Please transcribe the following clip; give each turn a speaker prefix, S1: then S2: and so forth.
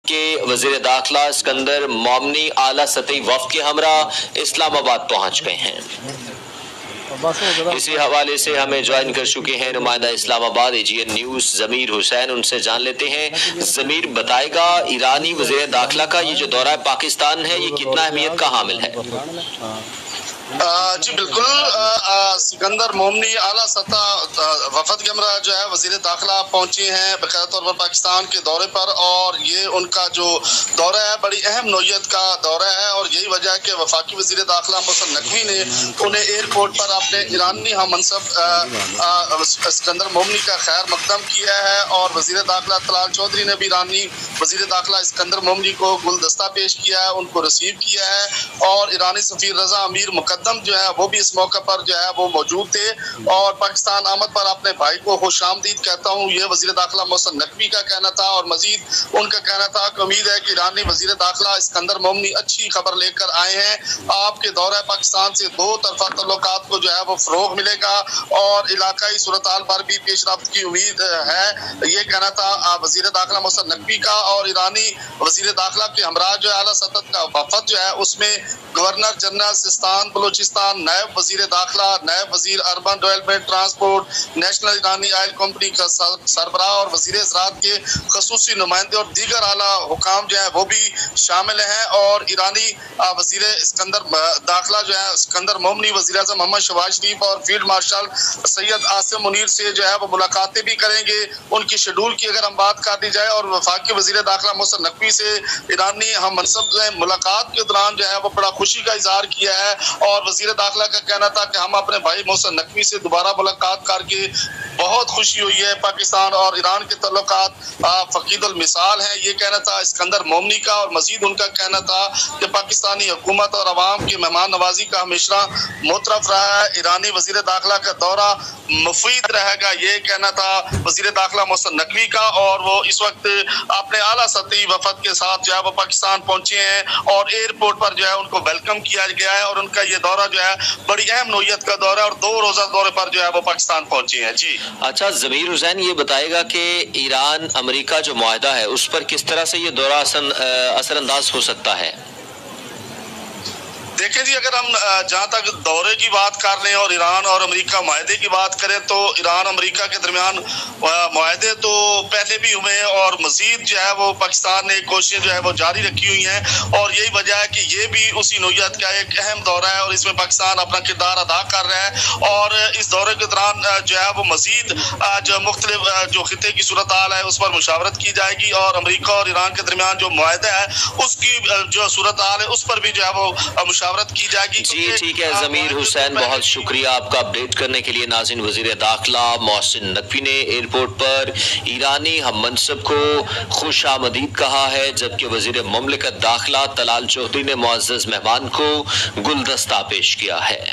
S1: کے وزیر داخلہ اسکندر مومنی اعلیٰ سطحی وفد کے ہمراہ اسلام آباد پہنچ گئے ہیں۔ اسی حوالے سے ہمیں جوائن کر چکے ہیں نمائندہ اسلام آباد AGN نیوز ضمیر حسین، ان سے جان لیتے ہیں۔ ضمیر بتائے گا ایرانی وزیر داخلہ کا یہ جو دورہ پاکستان ہے یہ کتنا اہمیت کا حامل ہے؟
S2: جی بالکل، سکندر مومنی اعلیٰ سطح وفد کے ہمراہ جو ہے وزیر داخلہ پہنچے ہیں باقاعدہ طور پر پاکستان کے دورے پر، اور یہ ان کا جو دورہ ہے بڑی اہم نوعیت کا دورہ ہے، اور یہی وجہ ہے کہ وفاقی وزیر داخلہ محسن نقوی نے انہیں ایئرپورٹ پر اپنے ایرانی ہم منصب سکندر مومنی کا خیر مقدم کیا ہے، اور وزیر داخلہ طلال چودھری نے بھی ایرانی وزیر داخلہ اسکندر مومنی کو گلدستہ پیش کیا ہے، ان کو ریسیو کیا ہے، اور ایرانی سفیر رضا امیر مقدم جو ہے وہ بھی اس موقع پر جو ہے وہ موجود تھے، اور پاکستان آمد پر اپنے بھائی کو خوش آمدید کہتا ہوں، یہ وزیر داخلہ محسن نقوی کا کہنا تھا۔ اور مزید ان کا کہنا تھا کہ امید ہے کہ ایرانی وزیر داخلہ اسکندر مومنی اچھی خبر لے کر آئے ہیں، آپ کے دورہ پاکستان سے دو طرفہ تعلقات کو جو ہے وہ فروغ ملے گا، اور علاقائی صورتحال پر بھی پیش رفت کی امید ہے، یہ کہنا تھا وزیر داخلہ محسن نقوی کا۔ اور ایرانی وزیر داخلہ کے ہمراہ جو اعلیٰ سطح کا وفد جو ہے اس میں گورنر جنرل سستان بلوچستان، نائب وزیر داخلہ، نائب وزیر اربن ڈیولپمنٹ ٹرانسپورٹ، نیشنل ایرانی آئل کمپنی کا سربراہ اور وزیر زراعت کے خصوصی نمائندے اور دیگر اعلیٰ حکام جو ہیں وہ بھی شامل ہیں۔ اور ایرانی وزیر اسکندر داخلہ جو ہے اسکندر مومنی وزیر اعظم محمد شہباز شریف اور فیلڈ مارشل سید عاصم منیر سے جو ہے وہ ملاقاتیں بھی کریں گے۔ ان کی شیڈول کی اگر ہم بات کر دی جائے، اور وفاقی وزیر داخلہ محسن نقوی سے ایرانی ہم منصب نے ملاقات کے دوران جو ہے وہ بڑا خوشی کا اظہار کیا ہے، اور وزیر داخلہ کا کہنا تھا کہ ہم اپنے بھائی محسن نقوی سے دوبارہ ملاقات کر کے بہت خوشی ہوئی ہے، پاکستان اور ایران کے تعلقات فقید المثال ہیں، یہ کہنا تھا اسکندر مومنی کا۔ اور مزید ان کا کہنا تھا کہ پاکستانی حکومت اور عوام کی مہمان نوازی کا ہمیشہ مترف رہا ہے، ایرانی وزیر داخلہ کا دورہ مفید رہے گا، یہ کہنا تھا وزیر داخلہ محسن نقوی کا۔ اور وہ اس وقت اپنے اعلیٰ سطحی وفد کے ساتھ جو ہے وہ پاکستان پہنچے ہیں، اور ایئرپورٹ پر جو ہے ان کو ویلکم کیا گیا ہے، اور ان کا یہ دورہ جو ہے بڑی اہم نوعیت کا دورہ ہے، اور 2 روزہ دورے پر جو ہے وہ پاکستان پہنچے ہیں۔ جی
S1: اچھا، ضمیر حسین یہ بتائے گا کہ ایران امریکہ جو معاہدہ ہے اس پر کس طرح سے یہ دورہ اثر انداز ہو سکتا ہے؟
S2: دیکھیں جی، اگر ہم جہاں تک دورے کی بات کر لیں اور ایران اور امریکہ معاہدے کی بات کریں، تو ایران امریکہ کے درمیان معاہدے تو پہلے بھی ہوئے ہیں، اور مزید جو ہے وہ پاکستان نے کوششیں جو ہے وہ جاری رکھی ہوئی ہیں، اور یہی وجہ ہے کہ یہ بھی اسی نوعیت کا ایک اہم دورہ ہے، اور اس میں پاکستان اپنا کردار ادا کر رہا ہے۔ اور اس دورے کے دوران جو ہے وہ مزید جو مختلف جو خطے کی صورتحال ہے اس پر مشاورت کی جائے گی، اور امریکہ اور ایران کے درمیان جو معاہدہ ہے اس کی جو صورتحال ہے اس پر بھی جو ہے وہ مشاورت کی جائے گی۔
S1: جی ٹھیک ہے ضمیر حسین، بہت شکریہ آپ کا اپڈیٹ کرنے کے لیے۔ ناظرین، وزیر داخلہ محسن نقوی نے ایئرپورٹ پر ایرانی ہم منصب کو خوش آمدید کہا ہے، جبکہ وزیر مملکت داخلہ طلال چودھری نے معزز مہمان کو گلدستہ پیش کیا ہے۔